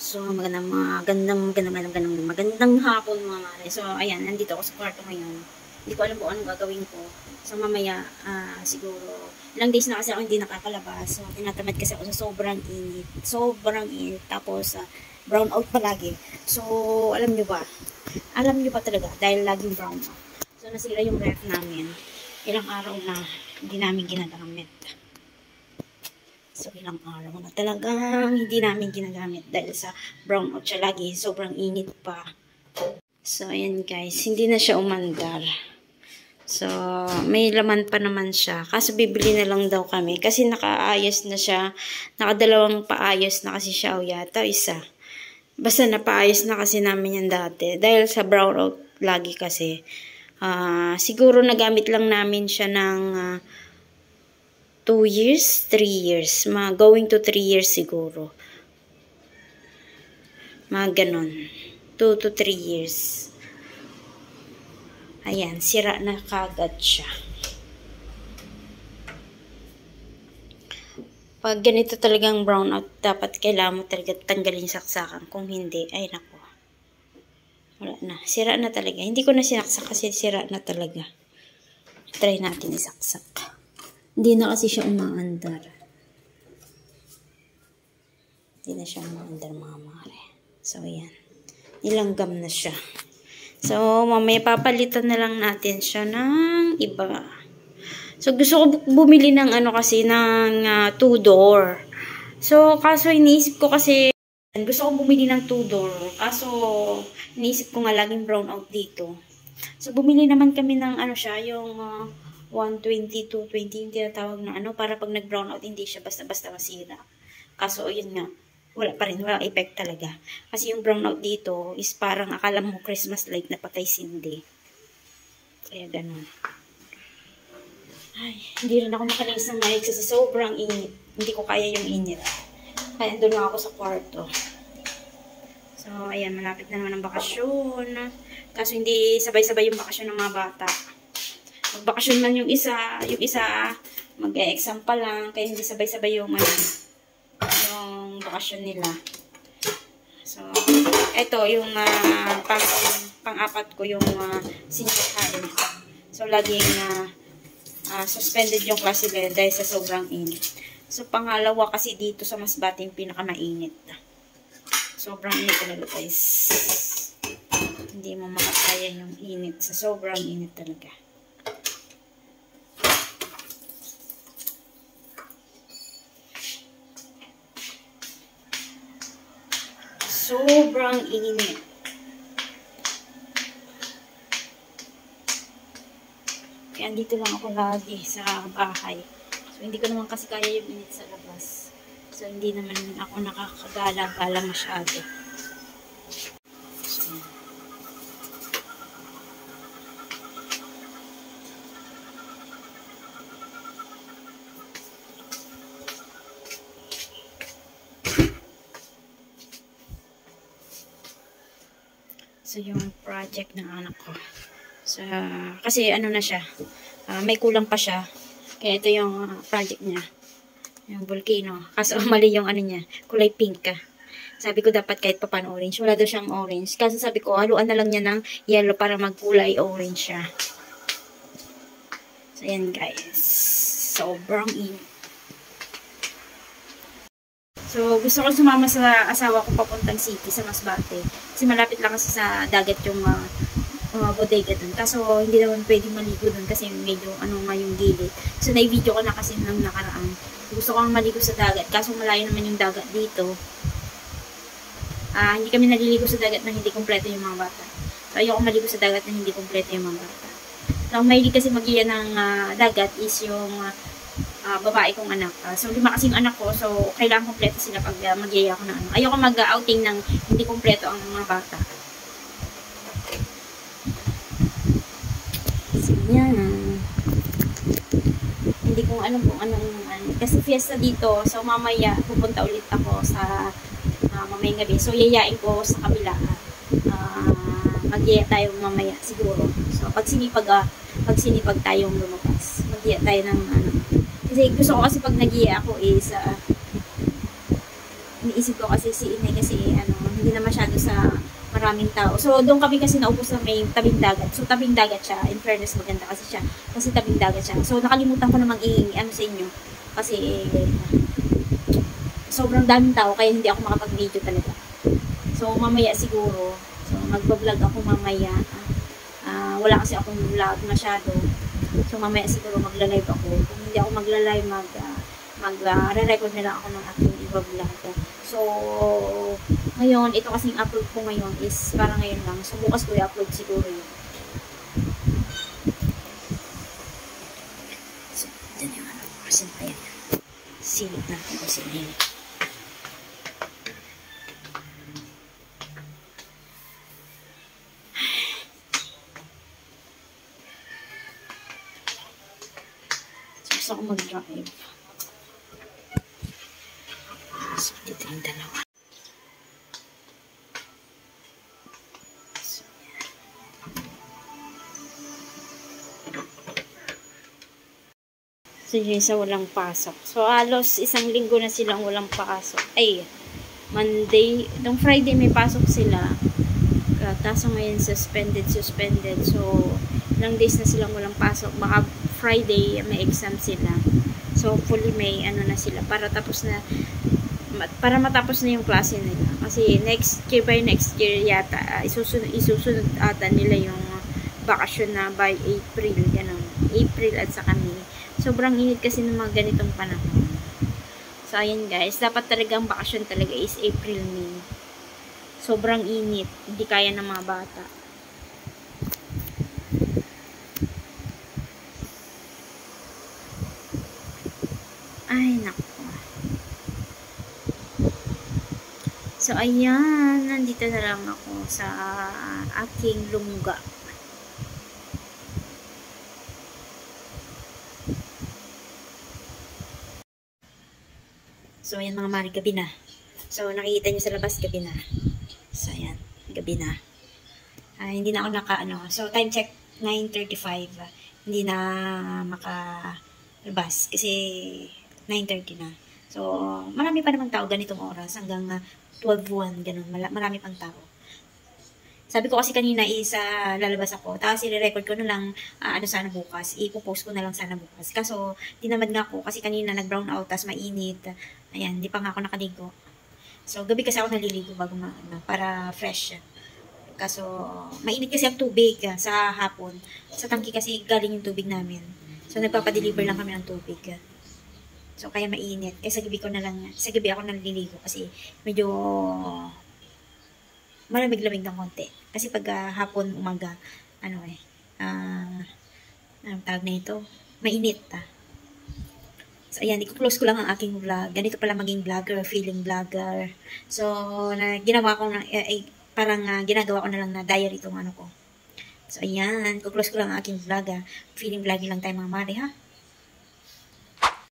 So, magandang hapon mga mare. So, ayan, nandito ako sa kwarto ngayon. Hindi ko alam kung anong gagawin ko. So, mamaya, siguro, ilang days na kasi ako hindi nakakalabas. So, tinatamad kasi ako sa sobrang init. Sobrang init. Tapos, brown out palagi. So, alam nyo ba? Alam nyo ba talaga? Dahil laging brown out. So, nasira yung ref namin. Ilang araw na hindi namin ginagamit. So, ilang araw na talagang hindi namin ginagamit dahil sa brown out siya lagi. Sobrang init pa. So, ayan guys. Hindi na siya umandar. So, may laman pa naman siya. Kaso, bibili na lang daw kami. Kasi nakaayos na siya. Nakadalawang paayos na kasi siya o yata. Isa. Basta napaayos na kasi namin yan dati. Dahil sa brown out lagi kasi. Siguro nagamit lang namin siya ng 2 years, 3 years. Going to 3 years siguro. Mga ganon. 2 to 3 years. Ayan, sira na kagad siya. Pag ganito talagang brown out, dapat kailangan mo talaga tanggalin saksakan. Kung hindi, ay nako. Wala na. Sira na talaga. Hindi ko na sinaksak kasi sira na talaga. Try natin isaksak. Hindi na kasi siya umaandar. Hindi na siya umaandar mga mare. So, ayan. Nilanggam na siya. So, mamaya papalitan na lang natin siya ng iba. So, gusto ko bumili ng kasi, ng 2-door. So, kaso iniisip ko kasi, gusto ko bumili ng 2-door. Kaso, iniisip ko nga laging brown out dito. So, bumili naman kami ng siya, yung 120, 220 yung tinatawag na para pag nag-brown out, hindi siya basta-basta masira. Kaso, yun nga, wala pa rin, walang effect talaga. Kasi yung brown out dito is parang akala mo Christmas light na patay sindi. Kaya ganun. Ay, hindi rin ako makalinis ng mic kasi sobrang init. Hindi ko kaya yung init. Kaya doon lang ako sa kwarto. So, ayan, malapit na naman ang bakasyon. Kaso hindi sabay-sabay yung bakasyon ng mga bata. Magbakasyon man yung isa mag-e-exam pa lang, kaya hindi sabay-sabay yung bakasyon nila. So, eto yung pang-apat ko yung senior high. So, laging suspended yung klase nila dahil sa sobrang init. So, pangalawa kasi dito sa Masbate yung pinakamainit. Sobrang init talaga guys. Hindi mo makakaya yung init. Sa sobrang init talaga. Sobrang init. Kaya dito lang ako lagi sa bahay. So, hindi ko naman kasi kaya yung init sa labas. So, hindi naman ako nakakagala-gala masyado. So, yung project ng anak ko. So, kasi na siya. May kulang pa siya. Kaya ito yung project niya. Yung volcano. Kaso mali yung niya. Kulay pink ka. Sabi ko dapat kahit pa paano orange. Wala daw siyang orange. Kasi sabi ko, haluan na lang niya ng yellow para magkulay orange siya. So, yan guys. Sobrang init. So, gusto ko sumama sa asawa ko papuntang city sa Masbate. Kasi malapit lang kasi sa dagat yung bodega dun. Kaso, hindi naman pwedeng maligo dun kasi medyo nga yung gilid. So, na-video ko na kasi nang nakaraan. Gusto ko maligo sa dagat. Kaso, malayo naman yung dagat dito. Hindi kami naliligo sa dagat na hindi kompleto yung mga bata. So, ayoko maligo sa dagat na hindi kompleto yung mga bata. So, ang mahilig kasi mag-iya ng dagat is yung babae kong anak. So, 5 kasi yung anak ko. So, kailangan kompleto sila pag mag-yaya ako ng Ayoko mag-outing ng hindi kompleto ang mga bata. So, yan. Hindi ko alam kung anong kasi fiesta dito. So, mamaya pupunta ulit ako sa mamayang gabi. So, yayain ko sa kabila. Mag-yaya tayo mamaya siguro. So, pag sinipag tayong lumabas. Mag-yaya tayo ng kasi gusto ko kasi pag nag-iya ako is iniisip ko kasi si Inay kasi hindi na masyado sa maraming tao. So, doon kami kasi naupo sa may tabing dagat. So, tabing dagat siya. In fairness, maganda kasi siya. Kasi tabing dagat siya. So, nakalimutan ko namang sa inyo. Kasi, sobrang daming tao, kaya hindi ako makapag-video talaga. So, mamaya siguro, so, magbablog ako mamaya. Wala kasi akong vlog masyado. So, mamaya siguro magla-live ako. Kung hindi ako magla-live, re-record na lang ako ng aking iba-vlog. So, ngayon, ito kasing upload ko ngayon is parang ngayon lang. So, bukas ko i-upload siguro yun. So, dyan yung kasi ayan. Silip natin ko sila yun. So, gusto ko mag-drive. So, dito yung dalawa. So, yun sa walang pasok. So, halos isang linggo na silang walang pasok. Ay, Monday. Itong Friday may pasok sila. Kaso ngayon suspended. So, ilang days na silang walang pasok. Baka Friday may exam sila. So, hopefully may na sila para matapos na yung klase nila. Kasi by next year yata, isusunod ata nila yung bakasyon na by April. Ganun. April at saka May. Sobrang init kasi ng mga ganitong panahon. So, ayan guys. Dapat talagang bakasyon talaga is April, May. Sobrang init. Hindi kaya ng mga bata. Ay, naku. So, ayan. Nandito na lang ako sa aking lungga. So, ayan mga mari, gabi na. So, nakikita nyo sa labas, gabi na. So, ayan, gabi na. Hindi na ako So, time check, 9:35. Hindi na makalabas kasi 9:30 na. So, marami pa namang tao ganitong oras hanggang 12:01, ganun. Marami pang tao. Sabi ko kasi kanina lalabas ako. Tapos i-record ko na lang sana bukas. I-post ko na lang sana bukas. Kaso, tinamad nga ako kasi kanina nag-brown out, tapos mainit. Ayan, di pa nga ako nakaligo. So, gabi kasi ako naliligo bago para fresh. Kaso, mainit kasi ang tubig sa hapon. Sa tangki kasi galing yung tubig namin. So, nagpapadeliver lang kami ng tubig. So, kaya mainit. Kaya sa gabi ako naliligo kasi medyo malamig-lamig ng konti. Kasi pag hapon, umaga, anong tawag na ito? Mainit. So, ayan, i-close ko lang ang aking vlog. Ganito pala maging vlogger, feeling vlogger. So, ginawa ko parang ginagawa ko na lang na diary itong ko. So, ayan, i-close ko lang ang aking vlog. Feeling vlogger lang tayo mga mare, ha?